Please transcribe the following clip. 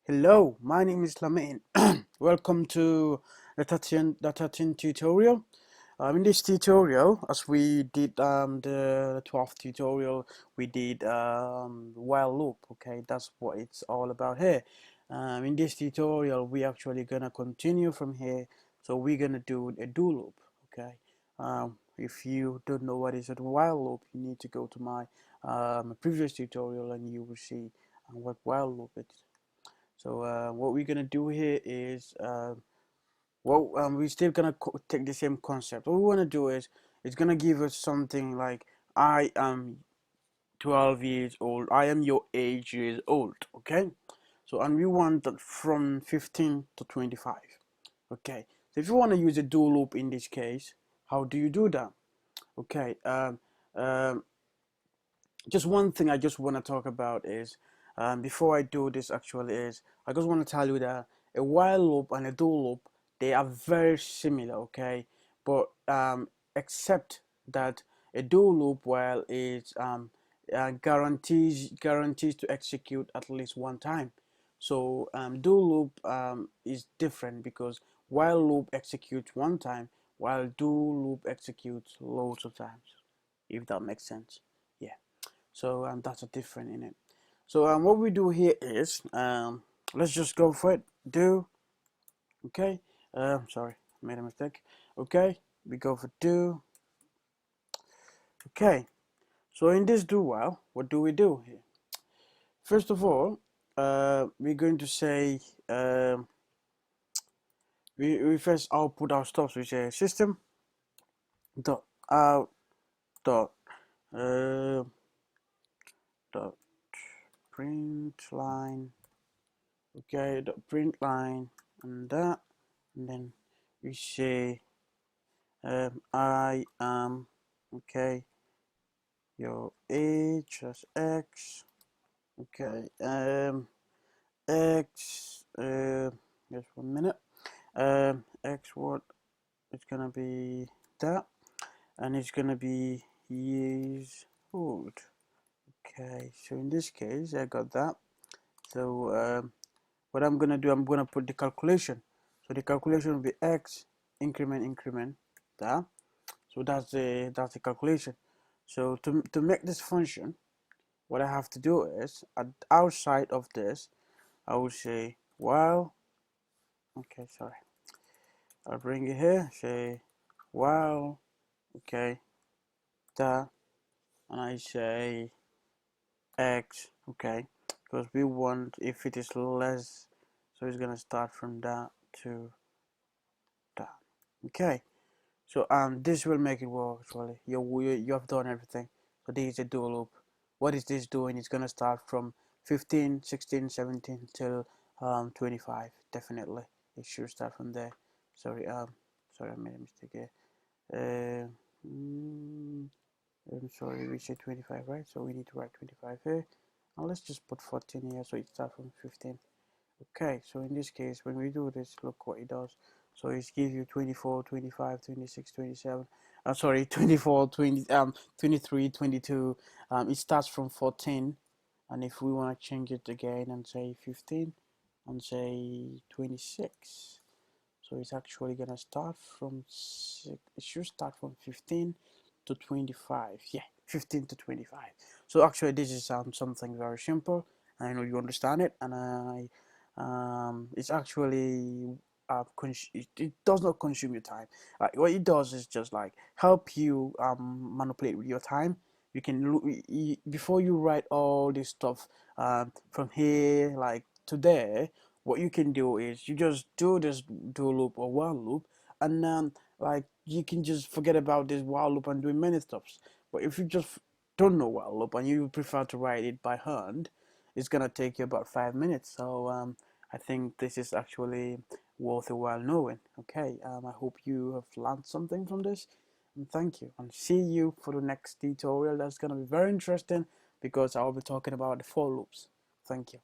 Hello, my name is Lamin. Welcome to the 13th tutorial. In this tutorial, as we did the 12th tutorial, we did while loop. Okay, that's what it's all about here. In this tutorial, we actually gonna continue from here. So we're gonna do a do loop. Okay. If you don't know what is a while loop, you need to go to my previous tutorial and you will see what while loop is. So what we're gonna do here is, we're still gonna take the same concept. What we wanna do is, it's gonna give us something like, I am 12 years old. I am your age years old. Okay. So and we want that from 15 to 25. Okay. So if you want to use a do loop in this case, how do you do that? Okay. Um, just one thing I just want to talk about is, before I do this actually, is I just want to tell you that a while loop and a do loop, they are very similar. Okay, but except that a do loop, while it guarantees to execute at least one time. So do loop is different because while loop executes one time, while do loop executes loads of times, if that makes sense. Yeah. So that's a different in it. So what we do here is, let's just go for it. Do. Okay. Sorry, made a mistake. Okay, we go for do. Okay. So in this do while, what do we do here? First of all, we're going to say, we first output our stuff. So we say system dot out dot uh, dot print line. Okay, dot print line and that, and then we say, I am, okay, your age as x. Okay, x, just 1 minute. X, what it's gonna be that, and it's gonna be years old. Okay, so in this case I got that. So what I'm gonna do, I'm gonna put the calculation. So the calculation will be x increment that. So that's the calculation. So to make this function, what I have to do is, outside of this, I will say while. Okay, sorry. I'll bring it here. Say while. Okay, that, and I say x. Okay, because we want, if it is less, so it's gonna start from that to that. Okay. So this will make it work actually. You have done everything. So this is a do loop. What is this doing? It's gonna start from 15, 16, 17 till 25. Definitely, it should start from there. Sorry, sorry, I made a mistake here. I'm sorry, we said 25, right? So we need to write 25 here. And let's just put 14 here, so it starts from 15. Okay, so in this case, when we do this, look what it does. So it gives you 24, 25, 26, 27. Sorry, 24, 20, 23, 22. It starts from 14. And if we want to change it again and say 15 and say 26, so it's actually going to start from, it should start from 15 to 25. Yeah, 15 to 25. So actually this is something very simple. I know you understand it, and it's actually it does not consume your time. What it does is just like help you manipulate with your time. You can before you write all this stuff from here like to there, what you can do is you just do this do loop or while loop, and like you can just forget about this while loop and doing many stops. But if you just don't know while loop and you prefer to write it by hand, it's gonna take you about 5 minutes. So I think this is actually worth a while knowing. Okay, I hope you have learned something from this, and thank you, and see you for the next tutorial. That's gonna be very interesting because I'll be talking about the for loops. Thank you.